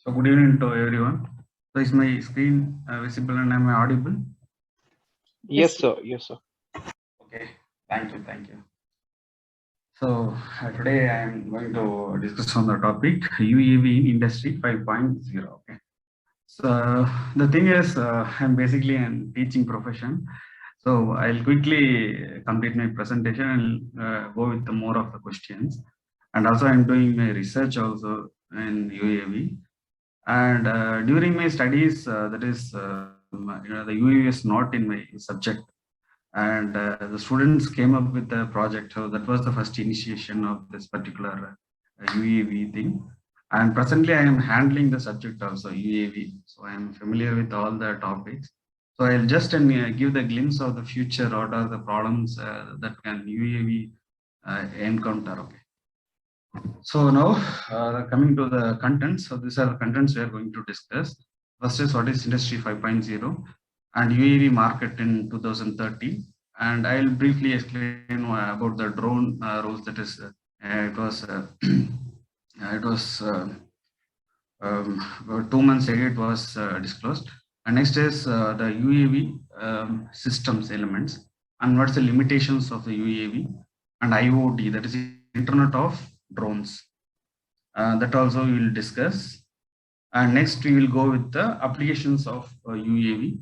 So good evening to everyone. So is my screen visible and am I audible? Yes, sir. Yes, sir. Okay, thank you. So today I am going to discuss on the topic UAV in Industry 5.0. Okay. So the thing is, I'm basically an teaching profession. So I'll quickly complete my presentation and go with the more of the questions. And also I'm doing my research also in UAV. And during my studies, that is, the UAV is not in my subject, and the students came up with the project. So that was the first initiation of this particular UAV thing. And presently, I am handling the subject also UAV. So I am familiar with all the topics. So I'll just give the glimpse of the future. What are the problems that can UAV encounter? Okay. So now coming to the contents. So these are the contents we are going to discuss. First is what is Industry 5.0 and UAV market in 2030. And I'll briefly explain about the drone rules. That is, it was it was about 2 months ago it was disclosed. And next is the UAV systems elements and what's the limitations of the UAV and IoT, that is Internet of Drones. That also we will discuss. And next we will go with the applications of UAV.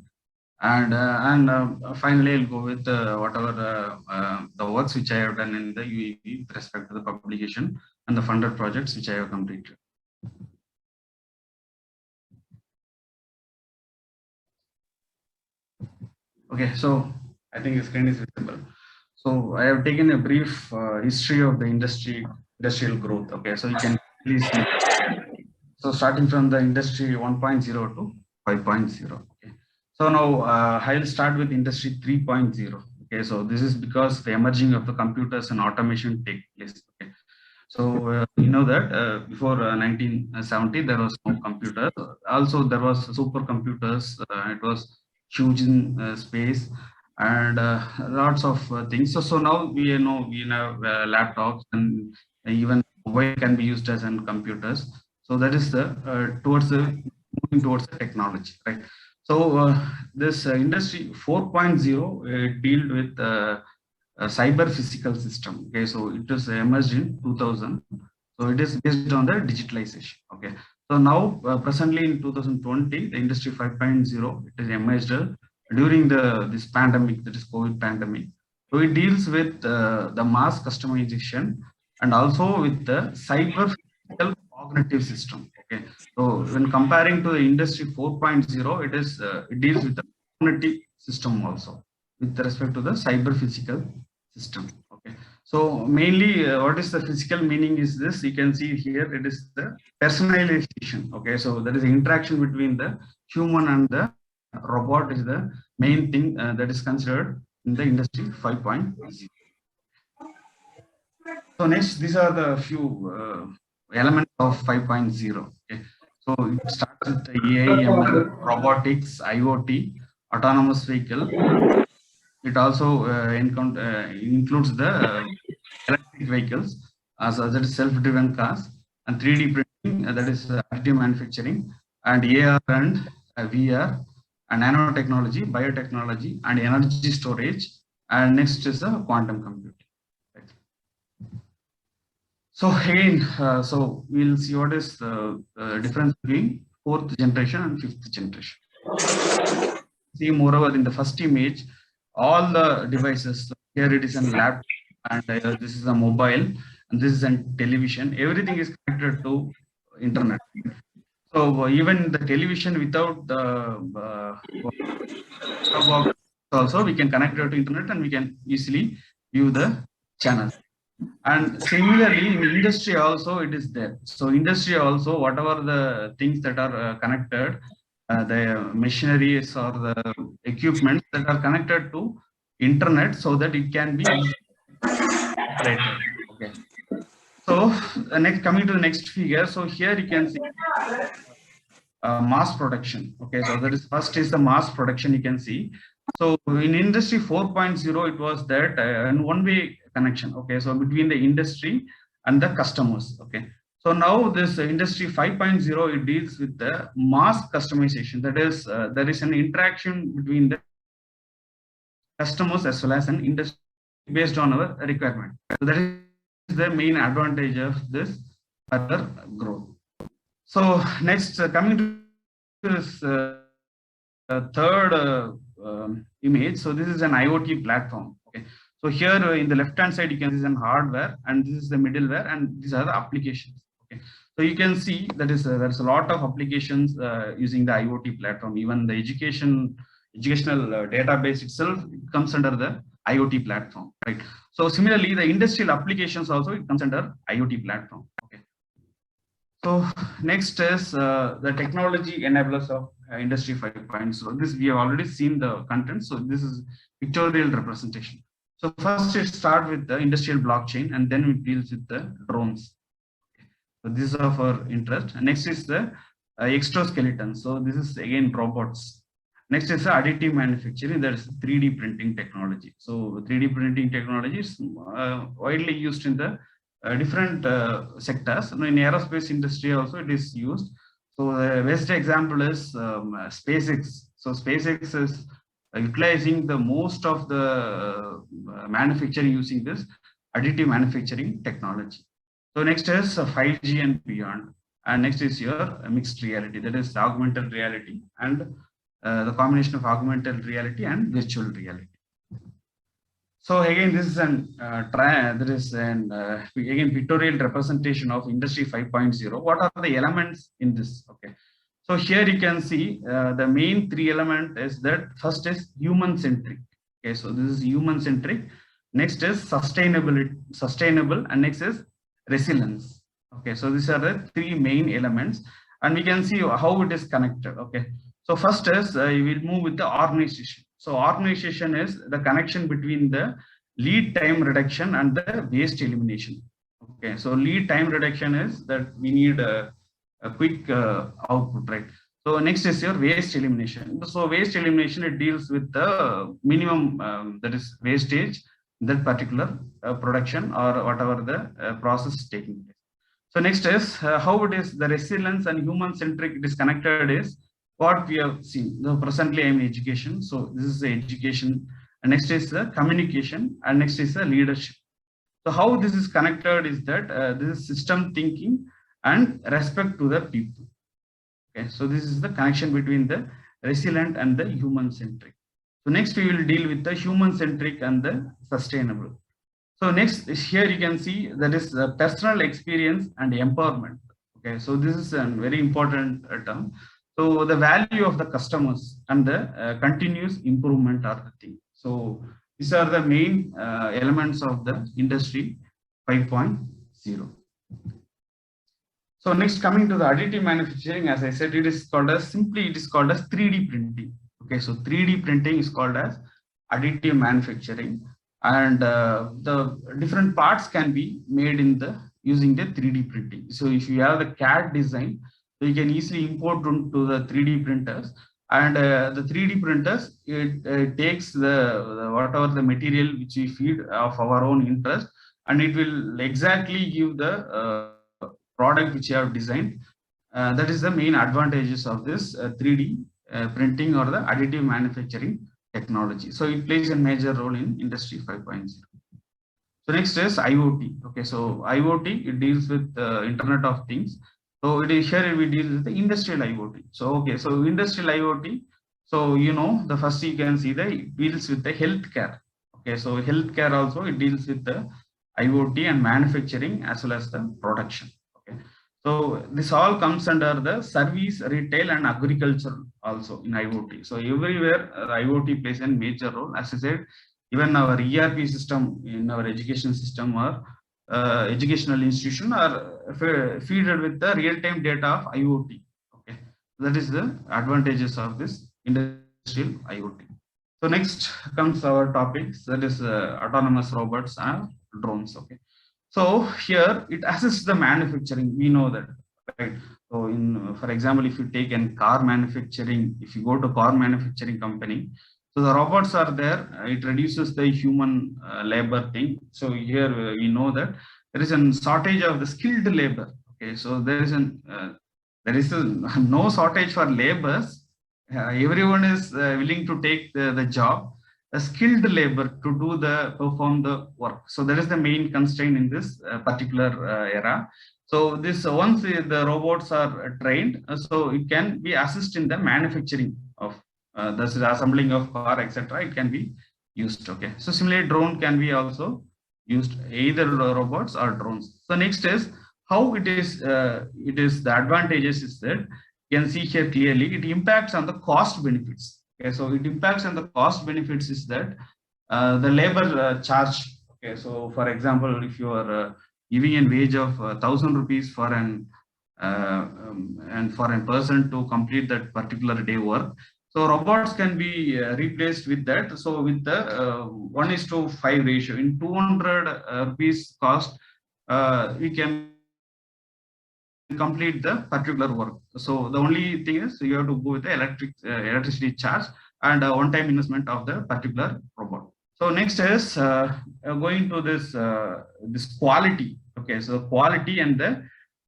And finally, I'll go with whatever the works which I have done in the UAV with respect to the publication and the funded projects which I have completed. Okay, so I think the screen is visible. So I have taken a brief history of the industrial growth. Okay, so you can please see. So starting from the industry 1.0 to 5.0. Okay. So now I'll start with industry 3.0. Okay, so this is because the emerging of the computers and automation take place. Okay. So you know that before 1970 there was no computer. Also there was supercomputers. It was huge in space and lots of things. So now we know we have laptops and even mobile can be used as in computers. So that is the towards the moving towards the technology, right? So this industry 4.0 dealt with cyber physical system. Okay, so it was emerged in 2000. So it is based on the digitalization. Okay, so now presently in 2020, the industry 5.0 it is emerged during this pandemic, that is COVID pandemic. So it deals with the mass customization and also with the cyber physical cognitive system. Okay, so when comparing to the industry 4.0, it deals with the cognitive system also with respect to the cyber physical system. Okay, so mainly what is the physical meaning is this, you can see here, it is the personalization. Okay, so that is the interaction between the human and the robot is the main thing that is considered in the industry 5.0. So next, these are the few elements of 5.0. Okay, so it starts with the AI, ML, robotics, IoT, autonomous vehicle. It also includes the electric vehicles, as that is self-driven cars, and 3D printing, that is additive manufacturing, and AR and VR, and nanotechnology, biotechnology, and energy storage. And next is the quantum computing. Right. So again, so we'll see what is the difference between 4th generation and 5th generation. See, moreover, in the first image, all the devices, here it is a laptop, and this is a mobile, and this is a television. Everything is connected to internet. So even the television without the box also, we can connect it to internet and we can easily view the channels. And similarly, in industry also it is there. So industry also, whatever the things that are connected, the machineries or the equipment that are connected to internet, so that it can be operated. Okay. So next, coming to the next figure. So here you can see mass production. Okay, so that is first is the mass production you can see. So in industry 4.0, it was that one-way connection. Okay, so between the industry and the customers. Okay, So now this industry 5.0, it deals with the mass customization. That is, there is an interaction between the customers as well as an industry based on our requirement. So that is the main advantage of this further growth. So next, coming to this third image. So this is an IoT platform. Okay. So here in the left hand side, you can see some hardware, and this is the middleware, and these are the applications. Okay. So you can see that is there's a lot of applications using the IoT platform. Even the educational database itself, it comes under the IoT platform, right? So similarly, the industrial applications also, it comes under IoT platform. Okay. So next is the technology enablers of Industry 5.0. This we have already seen the content. So this is pictorial representation. So first it starts with the industrial blockchain, and then it deals with the drones. So this is of our interest. Next is the exoskeleton. So this is again robots. Next is the additive manufacturing. That is 3D printing technology. So 3D printing technology is widely used in the different sectors. In aerospace industry also it is used. So the best example is SpaceX. So SpaceX is utilizing the most of the manufacturing using this additive manufacturing technology. So next is 5G and beyond. And next is your mixed reality, that is augmented reality and the combination of augmented reality and virtual reality. So again, this is an there is an again pictorial representation of Industry 5.0. What are the elements in this? Okay, so here you can see the main three elements is that first is human centric. Okay, so this is human centric. Next is sustainable, and next is resilience. Okay, so these are the three main elements, and we can see how it is connected. Okay, so first is you will move with the organization. So organization is the connection between the lead time reduction and the waste elimination. Okay, so lead time reduction is that we need a quick output, right? So next is your waste elimination. So waste elimination, it deals with the minimum that is wastage in that particular production or whatever the process is taking place. So next is how it is the resilience and human centric disconnected is what we have seen. So presently I'm in education. So this is the education, and next is the communication, and next is the leadership. So how this is connected is that this is system thinking and respect to the people. Okay, so this is the connection between the resilient and the human centric. So next we will deal with the human centric and the sustainable. So next here you can see that is the personal experience and empowerment. Okay, so this is a very important term. So the value of the customers and the continuous improvement are the thing. So these are the main elements of the Industry 5.0. So next, coming to the additive manufacturing, as I said, it is called as 3D printing. Okay, so 3D printing is called as additive manufacturing, and the different parts can be made in the using the 3D printing. So if you have the CAD design, so you can easily import into the 3D printers, and the 3D printers, it takes the whatever the material which we feed of our own interest, and it will exactly give the product which you have designed. That is the main advantages of this 3D printing or the additive manufacturing technology. So it plays a major role in Industry 5.0. So next is IoT. Okay, so IoT, it deals with the Internet of Things. So it is here we deal with the industrial IoT. So okay, so industrial IoT. So you know the first you can see that it deals with the healthcare. Okay, so healthcare also it deals with the IoT and manufacturing as well as the production. Okay, so this all comes under the service, retail, and agriculture also in IoT. So everywhere IoT plays a major role. As I said, even our ERP system in our education system or educational institution are feeded with the real-time data of IoT. Okay, that is the advantages of this industrial IoT. So next comes our topics, that is autonomous robots and drones. Okay, so here it assists the manufacturing. We know that, right? So in for example, if you take in car manufacturing, if you go to car manufacturing company, so the robots are there. It reduces the human labor thing. So here we know that there is a shortage of the skilled labor. Okay, so there is no shortage for laborers. Everyone is willing to take the job, a skilled labor to do the perform the work. So that is the main constraint in this particular era. So this once the robots are trained, so it can be assist in the manufacturing of the assembling of car, etc. It can be used. Okay, so similarly, drone can be also used, either robots or drones. So next is how it is the advantages is that you can see here clearly it impacts on the cost benefits. Okay, so it impacts on the cost benefits is that the labor charge. Okay, so for example, if you are giving a wage of 1,000 rupees for an and for a person to complete that particular day work, so robots can be replaced with that. So with the 1:5 ratio in 200 rupees cost, we can complete the particular work. So the only thing is you have to go with the electricity charge and one-time investment of the particular robot. So next is going to this quality. Okay, so quality and the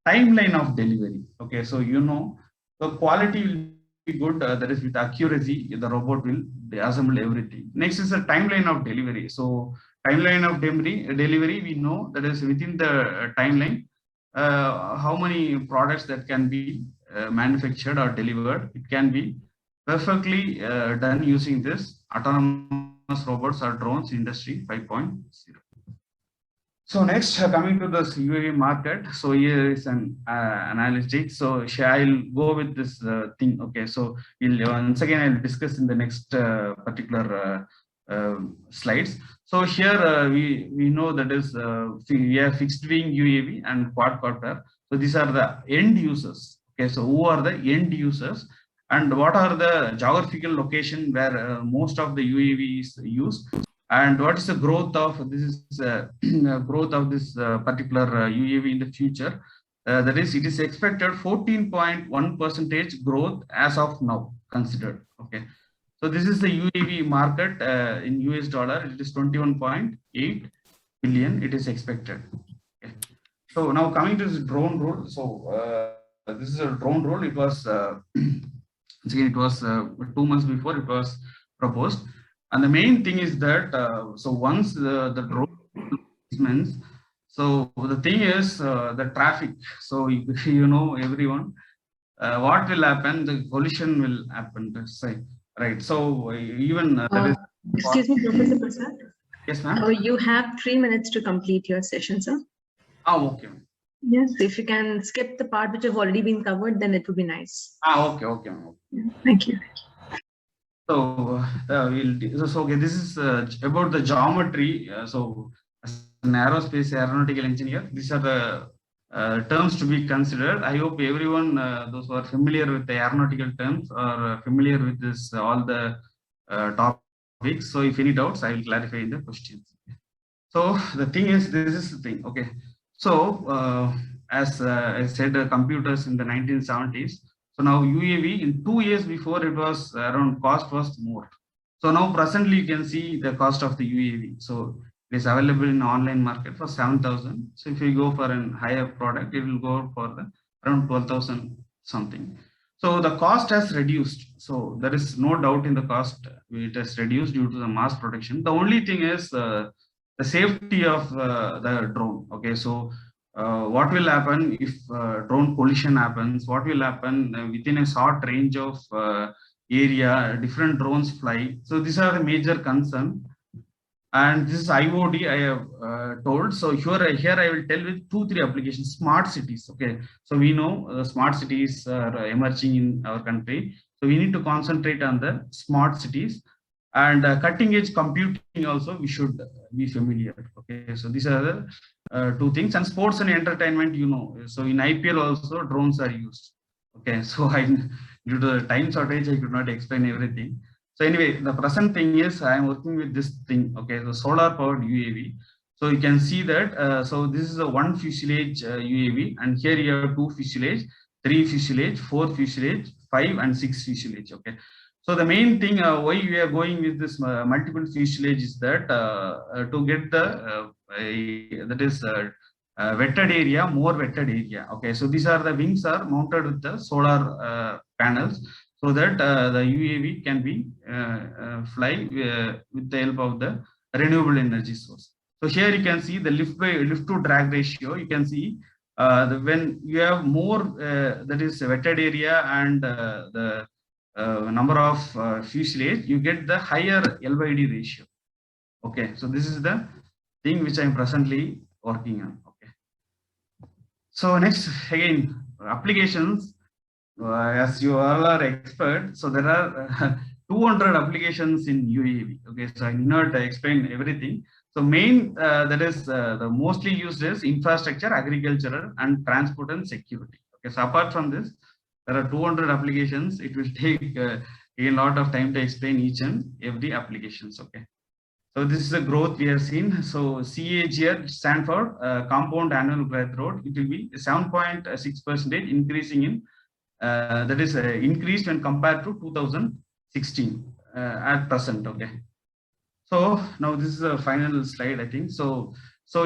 timeline of delivery. Okay, so the quality will be good. That is with accuracy, the robot will assemble everything. Next is the timeline of delivery. So timeline of delivery, we know that is within the timeline how many products that can be manufactured or delivered. It can be perfectly done using this autonomous robots or drones industry 5.0. So next, coming to this UAV market. So here is an analytic. So I'll go with this thing. Okay, so once again I'll discuss in the next particular slides. So here we know that is we have fixed wing UAV and quadcopter. So these are the end users. Okay, so who are the end users, and what are the geographical location where most of the UAV is used, and what is the growth of growth of this particular UAV in the future? That is, it is expected 14.1% growth as of now considered. Okay, so this is the UAV market in US dollar. It is 21.8 billion. It is expected. Okay. So now coming to this drone rule. So this is a drone rule. It was it was 2 months before it was proposed, and the main thing is that so once the drone means, so the thing is the traffic. So everyone, what will happen? The collision will happen. Let's say, right? So even that is. Excuse me, Professor Prasad. Yes, ma'am. You have 3 minutes to complete your session, sir. Oh, okay. Yes, if you can skip the part which have already been covered, then it would be nice. Okay, okay. Yeah, thank you. So okay, this is about the geometry. So as an aerospace aeronautical engineer, these are the terms to be considered. I hope everyone, those who are familiar with the aeronautical terms, are familiar with this all the topics. So if any doubts, I will clarify in the questions. So the thing is, this is the thing. Okay. So as I said, computers in the 1970s. So now UAV in 2 years before it was around cost was more. So now presently you can see the cost of the UAV. So it is available in online market for 7,000. So if you go for an higher product, it will go for around 12,000 something. So the cost has reduced. So there is no doubt in the cost. It has reduced due to the mass production. The only thing is the safety of the drone. Okay, so what will happen if drone collision happens? What will happen within a short range of area? Different drones fly. So these are the major concern. And this is IoT I have told. So here I will tell with 2-3 applications. Smart cities. Okay, so we know smart cities are emerging in our country. So we need to concentrate on the smart cities, and cutting edge computing also we should be familiar. Okay, so these are the 2 things. And sports and entertainment, so in IPL also drones are used. Okay, so due to the time shortage I could not explain everything. So anyway, the present thing is I am working with this thing. Okay, the solar powered UAV. So you can see that so this is a 1 fuselage UAV, and here you have 2 fuselage, 3 fuselage, 4 fuselage, 5 and 6 fuselage. Okay, so the main thing why we are going with this multiple fuselage is that to get the that is wetted area, more wetted area. Okay, so these are the wings are mounted with the solar panels, so that the UAV can be fly with the help of the renewable energy source. So here you can see the lift to drag ratio. You can see when you have more that is wetted area and the number of fuselage, you get the higher LYD ratio. Okay, so this is the thing which I am presently working on. Okay, so next again applications. As you all are expert, so there are 200 applications in UAV. Okay, so I need not explain everything. So main that is the mostly used is infrastructure, agricultural, and transport and security. Okay, so apart from this, there are 200 applications. It will take a lot of time to explain each and every applications. Okay. So this is the growth we have seen. So CAGR stand for compound annual growth rate. It will be 7.6% increasing in that is increased when compared to 2016 at present. Okay. So now this is the final slide, I think. So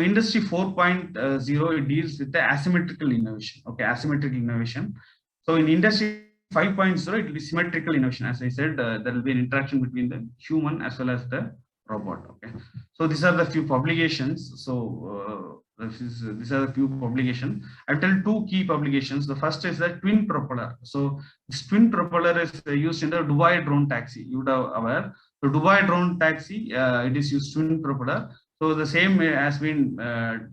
industry 4.0 it deals with the asymmetrical innovation. Okay, asymmetrical innovation. So in industry 5.0 it will be symmetrical innovation. As I said, there will be an interaction between the human as well as the robot. Okay, so these are the few publications. So these are the few publications. I'll tell two key publications. The first is the twin propeller. So this twin propeller is used in the Dubai drone taxi. You would have aware. So Dubai drone taxi, it is used twin propeller. So the same has been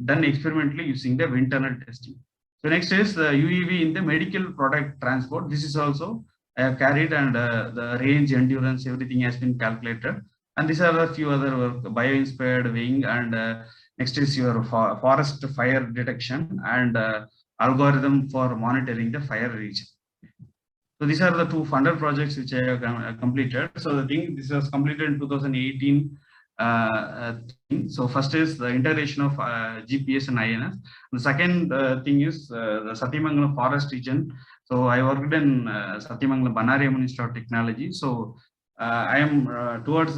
done experimentally using the wind tunnel testing. So next is the UAV in the medical product transport. This is also carried, and the range, endurance, everything has been calculated. And these are a few other work, bio-inspired wing, and next is your forest fire detection and algorithm for monitoring the fire region. So these are the two funded projects which I have completed. So the thing, this was completed in 2018. So first is the integration of GPS and INS. The second thing is the Satyamangalam forest region. So I worked in Satyamangalam Banari Institute of Technology. So I am towards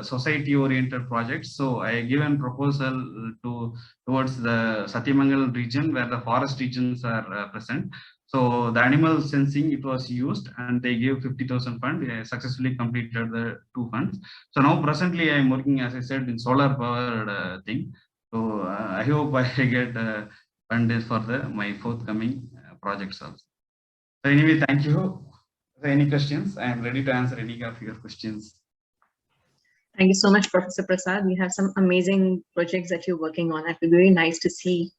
society-oriented projects. So I given proposal towards the Satyamangalam region where the forest regions are present. So the animal sensing it was used, and they gave 50,000 fund. I successfully completed the 2 funds. So now presently I am working, as I said, in solar powered thing. So I hope I get funded for my forthcoming projects also. So anyway, thank you. Any questions? I am ready to answer any of your questions. Thank you so much, Professor Prasad. We have some amazing projects that you're working on. It would be very nice to see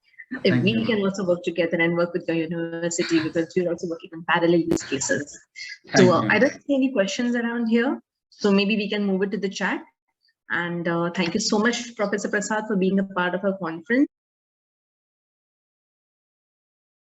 if we can also work together and work with your university, because you're also working on parallel use cases. So I don't see any questions around here. So maybe we can move it to the chat. And thank you so much, Professor Prasad, for being a part of our conference.